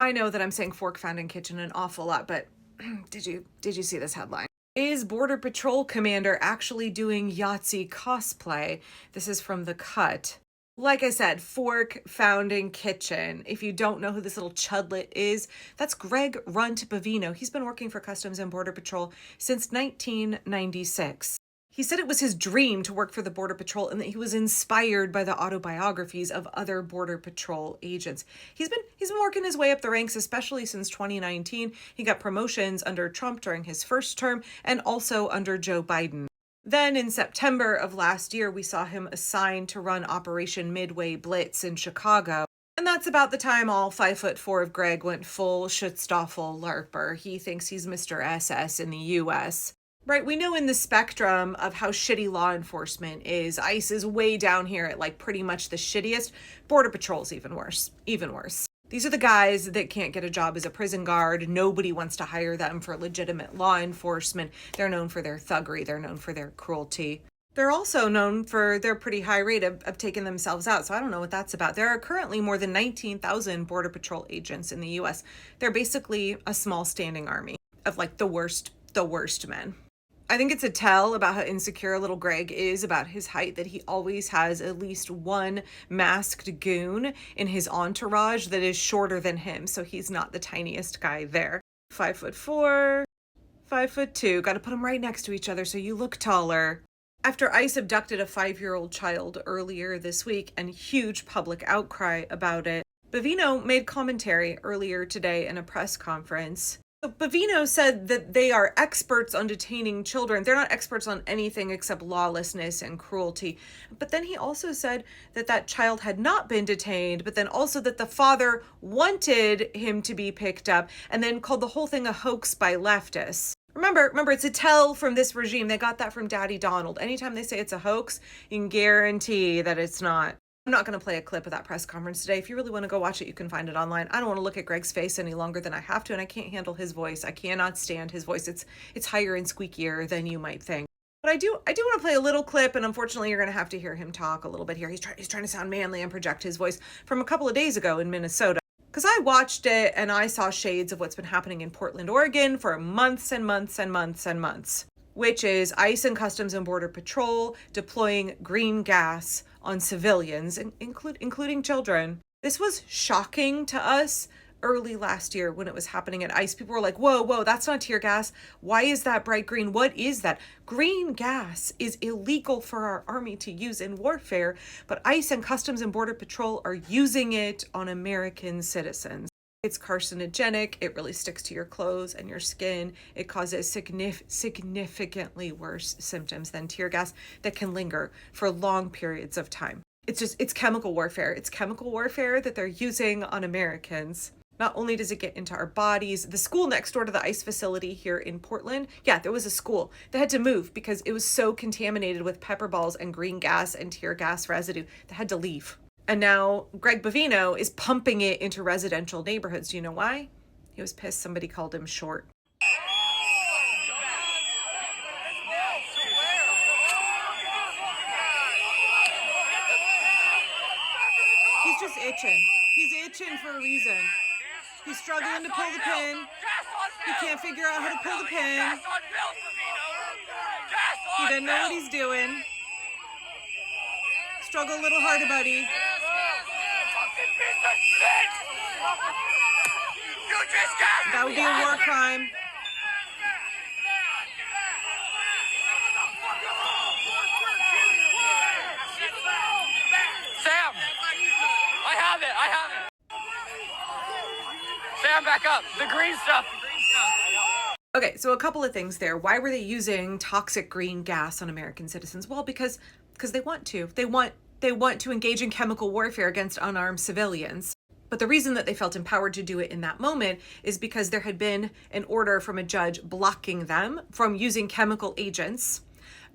I know that I'm saying fork found in kitchen an awful lot, but did you see this headline? Is Border Patrol commander actually doing Yahtzee cosplay? This is from The Cut. Like I said, fork found in kitchen. If you don't know who this little chudlet is, that's Greg Runt Bovino. He's been working for Customs and Border Patrol since 1996. He said it was his dream to work for the Border Patrol and that he was inspired by the autobiographies of other Border Patrol agents. He's been working his way up the ranks, especially since 2019. He got promotions under Trump during his first term and also under Joe Biden. Then in September of last year, we saw him assigned to run Operation Midway Blitz in Chicago. And that's about the time all 5'4" of Greg went full Schutzstaffel LARPer. He thinks he's Mr. SS in the US. Right, we know in the spectrum of how shitty law enforcement is, ICE is way down here at like pretty much the shittiest. Border Patrol's even worse, even worse. These are the guys that can't get a job as a prison guard. Nobody wants to hire them for legitimate law enforcement. They're known for their thuggery. They're known for their cruelty. They're also known for their pretty high rate of taking themselves out. So I don't know what that's about. There are currently more than 19,000 Border Patrol agents in the US. They're basically a small standing army of like the worst men. I think it's a tell about how insecure little Greg is about his height that he always has at least one masked goon in his entourage that is shorter than him. So he's not the tiniest guy there. 5'4", 5'2". Got to put them right next to each other so you look taller. After ICE abducted a 5-year-old child earlier this week and huge public outcry about it, Bovino made commentary earlier today in a press conference. Bovino said that they are experts on detaining children. They're not experts on anything except lawlessness and cruelty. But then he also said that that child had not been detained, but then also that the father wanted him to be picked up, and then called the whole thing a hoax by leftists. Remember, it's a tell from this regime. They got that from Daddy Donald. Anytime they say it's a hoax, you can guarantee that it's not. I'm not going to play a clip of that press conference today. If you really want to go watch it, you can find it online. I don't want to look at Greg's face any longer than I have to, and I can't handle his voice. I cannot stand his voice. It's higher and squeakier than you might think. But I do want to play a little clip, and unfortunately you're going to have to hear him talk a little bit here. He's trying to sound manly and project his voice from a couple of days ago in Minnesota. Because I watched it and I saw shades of what's been happening in Portland, Oregon for months and months and months and months, which is ICE and Customs and Border Patrol deploying green gas on civilians, including children. This was shocking to us early last year when it was happening at ICE. People were like, whoa, that's not tear gas. Why is that bright green? What is that? Green gas is illegal for our army to use in warfare, but ICE and Customs and Border Patrol are using it on American citizens. It's carcinogenic. It really sticks to your clothes and your skin. It causes significantly worse symptoms than tear gas that can linger for long periods of time. It's chemical warfare. It's chemical warfare that they're using on Americans. Not only does it get into our bodies, the school next door to the ICE facility here in Portland, there was a school that had to move because it was so contaminated with pepper balls and green gas and tear gas residue. They had to leave. And now Greg Bovino is pumping it into residential neighborhoods. Do you know why? He was pissed somebody called him short. He's just itching. He's itching for a reason. He's struggling to pull the pin. He can't figure out how to pull the pin. He doesn't know what he's doing. Struggle a little harder, buddy. That would be a war crime. Sam! I have it! Sam, back up! The green stuff! Okay, so a couple of things there. Why were they using toxic green gas on American citizens? Well, because they want to. They want to engage in chemical warfare against unarmed civilians. But the reason that they felt empowered to do it in that moment is because there had been an order from a judge blocking them from using chemical agents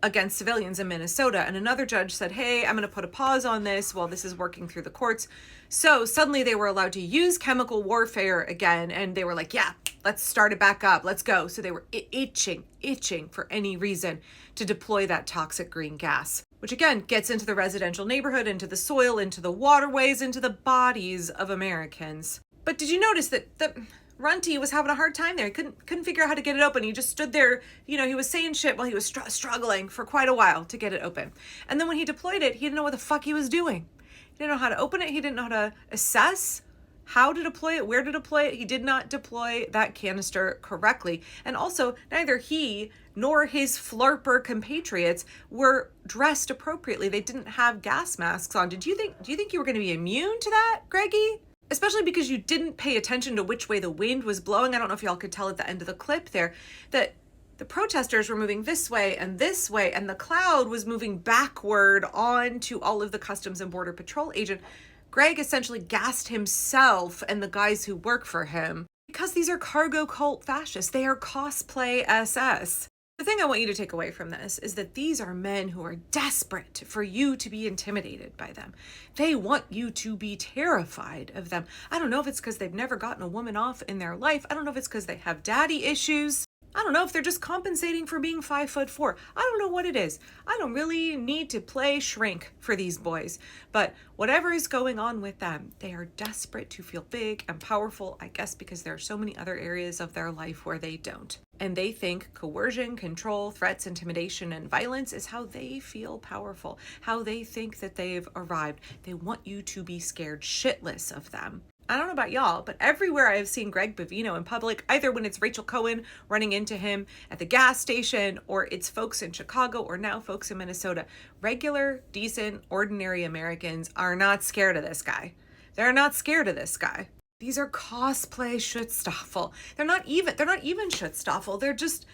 against civilians in Minnesota. And another judge said, hey, I'm going to put a pause on this while this is working through the courts. So suddenly they were allowed to use chemical warfare again. And they were like, yeah, let's start it back up. Let's go. So they were itching for any reason to deploy that toxic green gas, which again gets into the residential neighborhood, into the soil, into the waterways, into the bodies of Americans. But did you notice that Runty was having a hard time there? He couldn't figure out how to get it open. He just stood there, he was saying shit while he was struggling for quite a while to get it open. And then when he deployed it, he didn't know what the fuck he was doing. He didn't know how to open it. He didn't know how to assess how to deploy it, where to deploy it. He did not deploy that canister correctly. And also, neither he nor his flarper compatriots were dressed appropriately. They didn't have gas masks on. Do you think you were going to be immune to that, Greggy? Especially because you didn't pay attention to which way the wind was blowing. I don't know if y'all could tell at the end of the clip there that the protesters were moving this way, and the cloud was moving backward onto all of the Customs and Border Patrol agent. Greg essentially gassed himself and the guys who work for him because these are cargo cult fascists. They are cosplay SS. The thing I want you to take away from this is that these are men who are desperate for you to be intimidated by them. They want you to be terrified of them. I don't know if it's because they've never gotten a woman off in their life. I don't know if it's because they have daddy issues. I don't know if they're just compensating for being 5'4". I don't know what it is. I don't really need to play shrink for these boys. But whatever is going on with them, they are desperate to feel big and powerful, I guess because there are so many other areas of their life where they don't. And they think coercion, control, threats, intimidation, and violence is how they feel powerful, how they think that they've arrived. They want you to be scared shitless of them. I don't know about y'all, but everywhere I have seen Greg Bovino in public, either when it's Rachel Cohen running into him at the gas station, or it's folks in Chicago, or now folks in Minnesota, regular, decent, ordinary Americans are not scared of this guy. They're not scared of this guy. These are cosplay Schutzstaffel. They're not even Schutzstaffel. They're just,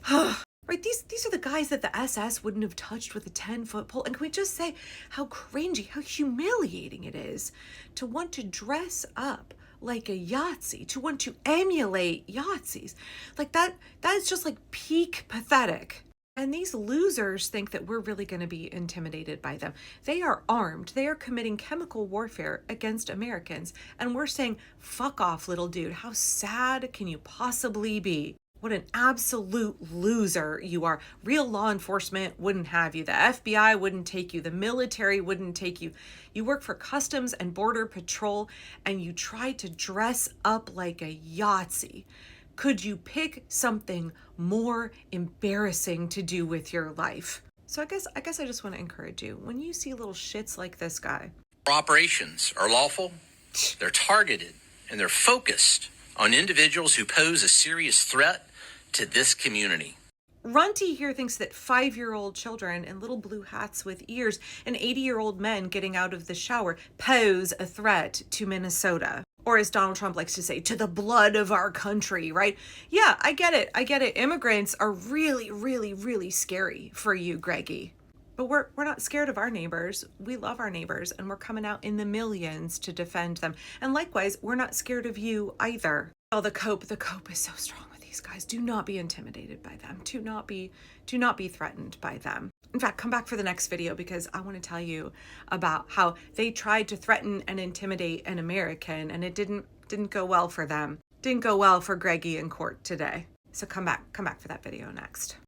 right? These are the guys that the SS wouldn't have touched with a 10-foot pole. And can we just say how cringy, how humiliating it is to want to dress up like a Yahtzee, to want to emulate Yahtzees. Like that is just like peak pathetic. And these losers think that we're really going to be intimidated by them. They are armed. They are committing chemical warfare against Americans. And we're saying, fuck off, little dude. How sad can you possibly be? What an absolute loser you are. Real law enforcement wouldn't have you. The FBI wouldn't take you. The military wouldn't take you. You work for Customs and Border Patrol, and you try to dress up like a Yahtzee. Could you pick something more embarrassing to do with your life? So I guess I just want to encourage you, when you see little shits like this guy. Operations are lawful, they're targeted, and they're focused on individuals who pose a serious threat to this community. Runty here thinks that 5-year-old children in little blue hats with ears and 80-year-old men getting out of the shower pose a threat to Minnesota. Or as Donald Trump likes to say, to the blood of our country, right? Yeah, I get it. Immigrants are really, really, really scary for you, Greggy. But we're not scared of our neighbors. We love our neighbors, and we're coming out in the millions to defend them. And likewise, we're not scared of you either. Oh, the cope is so strong with these guys. Do not be intimidated by them. Do not be threatened by them. In fact, come back for the next video because I want to tell you about how they tried to threaten and intimidate an American, and it didn't go well for them. Didn't go well for Greggy in court today. So come back for that video next.